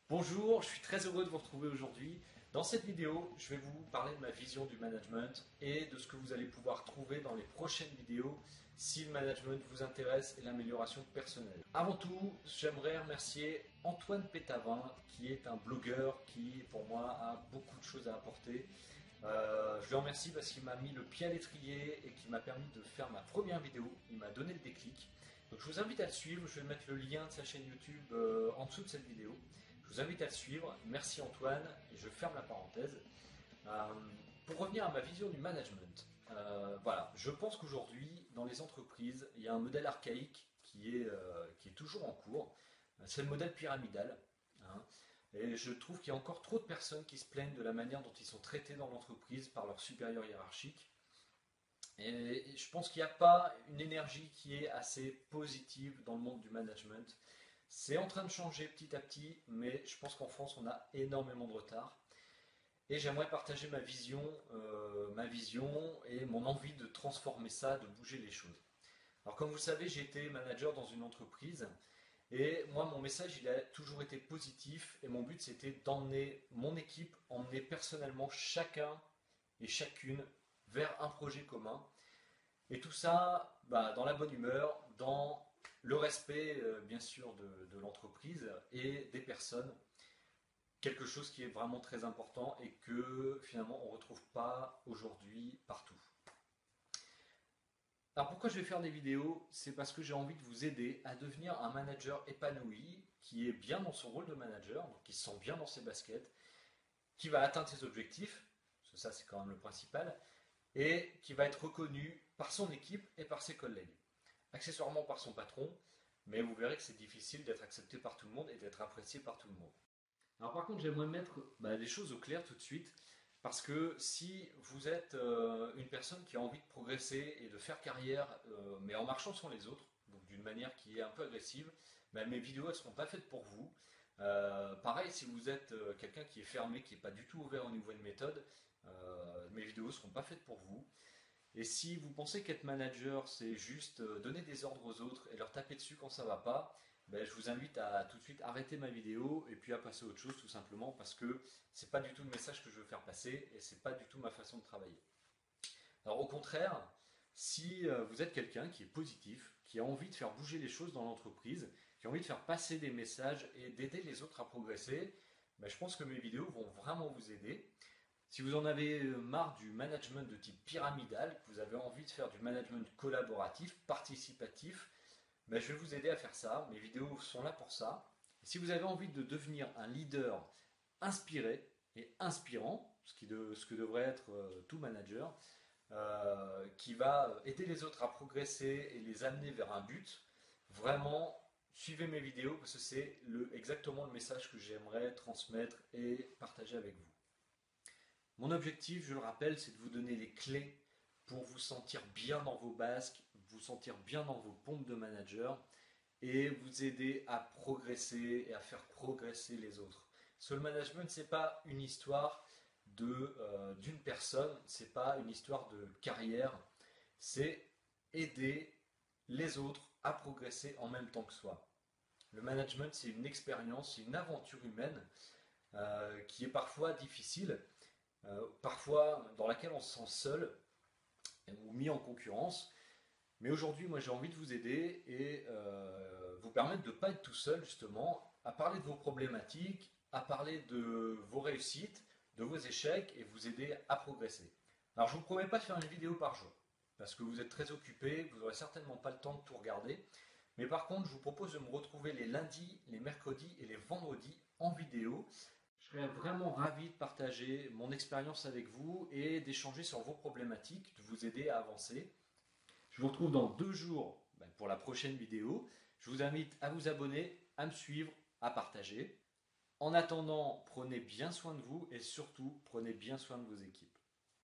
Bonjour, je suis très heureux de vous retrouver aujourd'hui. Dans cette vidéo, je vais vous parler de ma vision du management et de ce que vous allez pouvoir trouver dans les prochaines vidéos si le management vous intéresse et l'amélioration personnelle. Avant tout, j'aimerais remercier Antoine Pétavin, qui est un blogueur qui, pour moi, a beaucoup de choses à apporter. Je le remercie parce qu'il m'a mis le pied à l'étrier et qui m'a permis de faire ma première vidéo. Il m'a donné le déclic. Donc je vous invite à le suivre. Je vais mettre le lien de sa chaîne YouTube en dessous de cette vidéo. Je vous invite à le suivre. Merci Antoine. Et je ferme la parenthèse. Pour revenir à ma vision du management, voilà, je pense qu'aujourd'hui, dans les entreprises, il y a un modèle archaïque qui est toujours en cours. C'est le modèle pyramidal. Hein. Et je trouve qu'il y a encore trop de personnes qui se plaignent de la manière dont ils sont traités dans l'entreprise par leurs supérieurs hiérarchiques. Et je pense qu'il n'y a pas une énergie qui est assez positive dans le monde du management. C'est en train de changer petit à petit, mais je pense qu'en France, on a énormément de retard. Et j'aimerais partager ma vision et mon envie de transformer ça, de bouger les choses. Alors comme vous le savez, j'ai été manager dans une entreprise et moi, mon message, il a toujours été positif et mon but, c'était d'emmener mon équipe, emmener personnellement chacun et chacune vers un projet commun. Et tout ça dans la bonne humeur, dans le respect, bien sûr, de l'entreprise et des personnes. Quelque chose qui est vraiment très important et que finalement on ne retrouve pas aujourd'hui partout. Alors pourquoi je vais faire des vidéos? C'est parce que j'ai envie de vous aider à devenir un manager épanoui, qui est bien dans son rôle de manager, donc qui se sent bien dans ses baskets, qui va atteindre ses objectifs, parce que ça c'est quand même le principal, et qui va être reconnu par son équipe et par ses collègues. Accessoirement par son patron, mais vous verrez que c'est difficile d'être accepté par tout le monde et d'être apprécié par tout le monde. Alors par contre, j'aimerais mettre les choses au clair tout de suite, parce que si vous êtes une personne qui a envie de progresser et de faire carrière, mais en marchant sur les autres, donc d'une manière qui est un peu agressive, mes vidéos elles ne seront pas faites pour vous. Pareil, si vous êtes quelqu'un qui est fermé, qui n'est pas du tout ouvert au niveau de méthode, mes vidéos ne seront pas faites pour vous. Et si vous pensez qu'être manager, c'est juste donner des ordres aux autres et leur taper dessus quand ça ne va pas, je vous invite à tout de suite arrêter ma vidéo et puis à passer à autre chose tout simplement parce que c'est pas du tout le message que je veux faire passer et c'est pas du tout ma façon de travailler. Alors au contraire, si vous êtes quelqu'un qui est positif, qui a envie de faire bouger les choses dans l'entreprise, qui a envie de faire passer des messages et d'aider les autres à progresser, je pense que mes vidéos vont vraiment vous aider. Si vous en avez marre du management de type pyramidal, que vous avez envie de faire du management collaboratif, participatif, je vais vous aider à faire ça. Mes vidéos sont là pour ça. Et si vous avez envie de devenir un leader inspiré et inspirant, ce que devrait être tout manager, qui va aider les autres à progresser et les amener vers un but, vraiment suivez mes vidéos parce que c'est exactement le message que j'aimerais transmettre et partager avec vous. Mon objectif, je le rappelle, c'est de vous donner les clés pour vous sentir bien dans vos basques, vous sentir bien dans vos pompes de manager et vous aider à progresser et à faire progresser les autres. Parce que le management, ce n'est pas une histoire d'une personne, ce n'est pas une histoire de carrière, c'est aider les autres à progresser en même temps que soi. Le management, c'est une expérience, c'est une aventure humaine qui est parfois difficile, parfois dans laquelle on se sent seul ou mis en concurrence. Mais aujourd'hui, moi j'ai envie de vous aider et vous permettre de ne pas être tout seul justement, à parler de vos problématiques, à parler de vos réussites, de vos échecs et vous aider à progresser. Alors je ne vous promets pas de faire une vidéo par jour, parce que vous êtes très occupé, vous n'aurez certainement pas le temps de tout regarder. Mais par contre, je vous propose de me retrouver les lundis, les mercredis et les vendredis en vidéo. Je serais vraiment ravi de partager mon expérience avec vous et d'échanger sur vos problématiques, de vous aider à avancer. Je vous retrouve dans 2 jours pour la prochaine vidéo. Je vous invite à vous abonner, à me suivre, à partager. En attendant, prenez bien soin de vous et surtout, prenez bien soin de vos équipes.